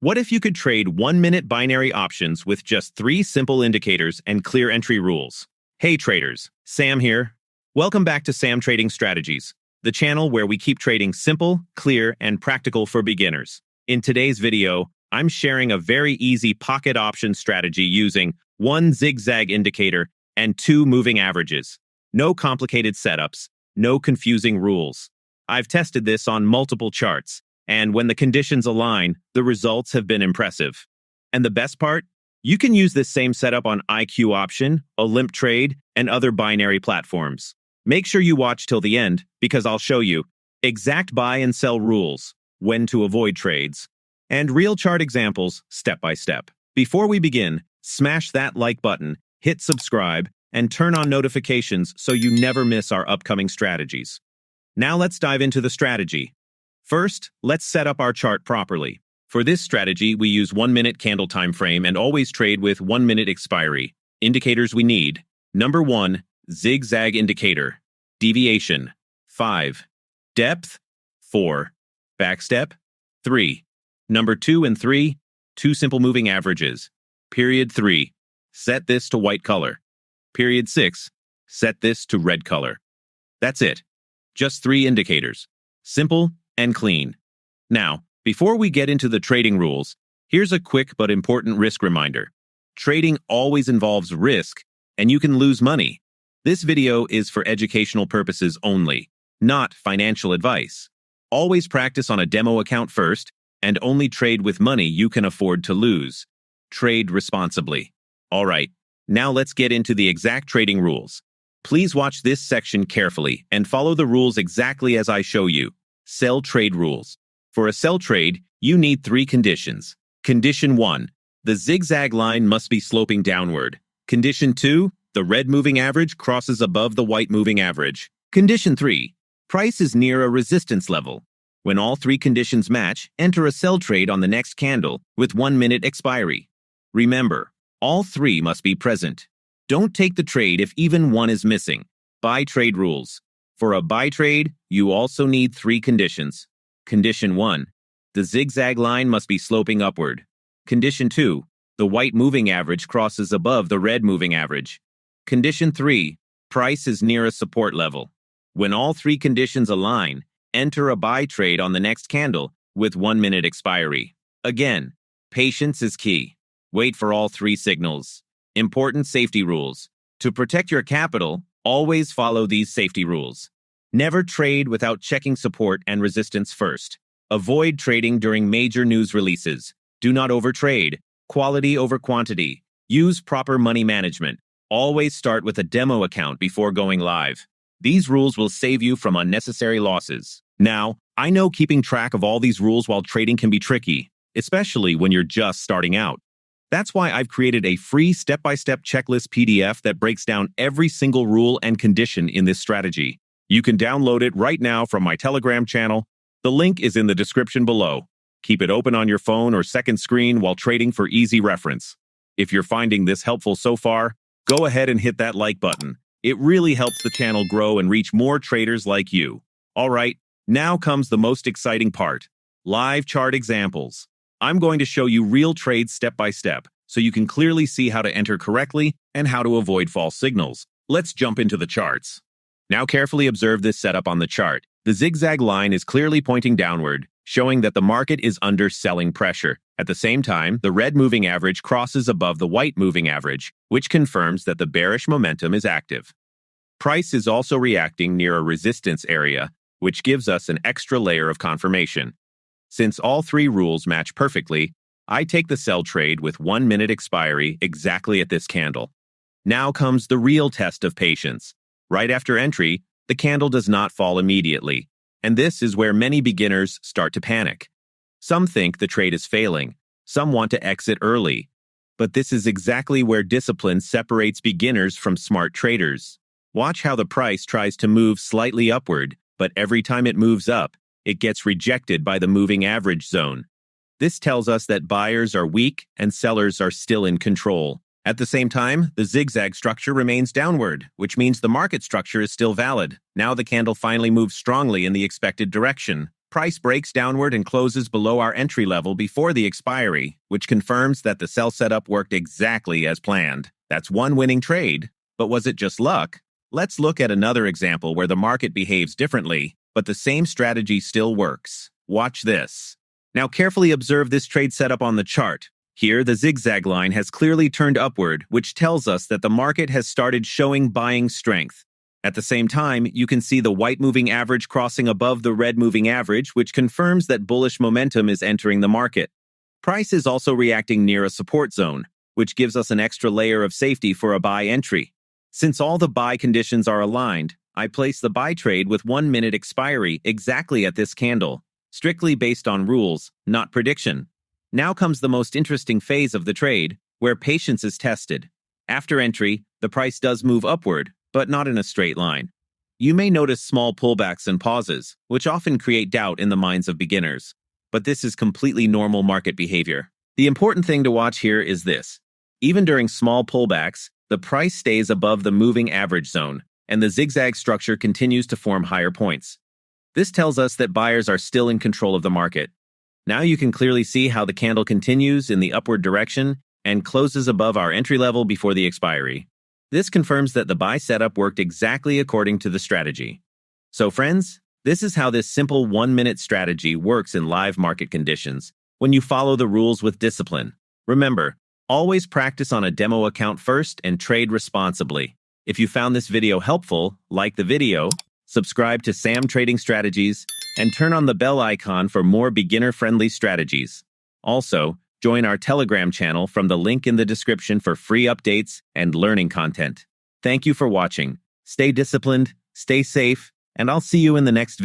What if you could trade 1-minute binary options with just 3 simple indicators and clear entry rules? Hey traders, Sam here. Welcome back to Sam Trading Strategies, the channel where we keep trading simple, clear, and practical for beginners. In today's video, I'm sharing a very easy pocket option strategy using 1 zigzag indicator and 2 moving averages. No complicated setups, no confusing rules. I've tested this on multiple charts, and when the conditions align, the results have been impressive. And the best part? You can use this same setup on IQ Option, Olymp Trade, and other binary platforms. Make sure you watch till the end, because I'll show you exact buy and sell rules, when to avoid trades, and real chart examples step by step. Before we begin, smash that like button, hit subscribe, and turn on notifications so you never miss our upcoming strategies. Now let's dive into the strategy. First, let's set up our chart properly. For this strategy, we use 1-minute candle time frame and always trade with 1-minute expiry. Indicators we need. Number 1, zigzag indicator. Deviation, 5. Depth, 4. Backstep, 3. Number 2 and 3, 2 simple moving averages. Period 3, set this to white color. Period 6, set this to red color. That's it. Just 3 indicators. Simple and clean. Now, before we get into the trading rules, here's a quick but important risk reminder. Trading always involves risk, and you can lose money. This video is for educational purposes only, not financial advice. Always practice on a demo account first, and only trade with money you can afford to lose. Trade responsibly. All right, now let's get into the exact trading rules. Please watch this section carefully and follow the rules exactly as I show you. Sell trade rules. For a sell trade, you need 3 conditions. Condition 1, the zigzag line must be sloping downward. Condition 2, the red moving average crosses above the white moving average. Condition 3, price is near a resistance level. When all 3 conditions match, enter a sell trade on the next candle with 1-minute expiry. Remember, all 3 must be present. Don't take the trade if even one is missing. Buy trade rules. For a buy trade, you also need 3 conditions. Condition 1, the zigzag line must be sloping upward. Condition 2, the white moving average crosses above the red moving average. Condition 3, price is near a support level. When all 3 conditions align, enter a buy trade on the next candle with 1-minute expiry. Again, patience is key. Wait for all 3 signals. Important safety rules. To protect your capital, always follow these safety rules. Never trade without checking support and resistance first. Avoid trading during major news releases. Do not overtrade. Quality over quantity. Use proper money management. Always start with a demo account before going live. These rules will save you from unnecessary losses. Now, I know keeping track of all these rules while trading can be tricky, especially when you're just starting out. That's why I've created a free step-by-step checklist PDF that breaks down every single rule and condition in this strategy. You can download it right now from my Telegram channel. The link is in the description below. Keep it open on your phone or second screen while trading for easy reference. If you're finding this helpful so far, go ahead and hit that like button. It really helps the channel grow and reach more traders like you. All right, now comes the most exciting part. Live chart examples. I'm going to show you real trades step by step, so you can clearly see how to enter correctly and how to avoid false signals. Let's jump into the charts. Now carefully observe this setup on the chart. The zigzag line is clearly pointing downward, showing that the market is under selling pressure. At the same time, the red moving average crosses above the white moving average, which confirms that the bearish momentum is active. Price is also reacting near a resistance area, which gives us an extra layer of confirmation. Since all 3 rules match perfectly, I take the sell trade with 1-minute expiry exactly at this candle. Now comes the real test of patience. Right after entry, the candle does not fall immediately, and this is where many beginners start to panic. Some think the trade is failing, some want to exit early, but this is exactly where discipline separates beginners from smart traders. Watch how the price tries to move slightly upward, but every time it moves up, it gets rejected by the moving average zone. This tells us that buyers are weak and sellers are still in control. At the same time, the zigzag structure remains downward, which means the market structure is still valid. Now the candle finally moves strongly in the expected direction. Price breaks downward and closes below our entry level before the expiry, which confirms that the sell setup worked exactly as planned. That's one winning trade. But was it just luck? Let's look at another example where the market behaves differently, but the same strategy still works. Watch this. Now carefully observe this trade setup on the chart. Here, the zigzag line has clearly turned upward, which tells us that the market has started showing buying strength. At the same time, you can see the white moving average crossing above the red moving average, which confirms that bullish momentum is entering the market. Price is also reacting near a support zone, which gives us an extra layer of safety for a buy entry. Since all the buy conditions are aligned, I place the buy trade with 1 minute expiry exactly at this candle, strictly based on rules, not prediction. Now comes the most interesting phase of the trade, where patience is tested. After entry, the price does move upward, but not in a straight line. You may notice small pullbacks and pauses, which often create doubt in the minds of beginners. But this is completely normal market behavior. The important thing to watch here is this. Even during small pullbacks, the price stays above the moving average zone, and the zigzag structure continues to form higher points. This tells us that buyers are still in control of the market. Now you can clearly see how the candle continues in the upward direction and closes above our entry level before the expiry. This confirms that the buy setup worked exactly according to the strategy. So friends, this is how this simple 1-minute strategy works in live market conditions when you follow the rules with discipline. Remember, always practice on a demo account first and trade responsibly. If you found this video helpful, like the video, subscribe to Sam Trading Strategies, and turn on the bell icon for more beginner-friendly strategies. Also, join our Telegram channel from the link in the description for free updates and learning content. Thank you for watching. Stay disciplined, stay safe, and I'll see you in the next video.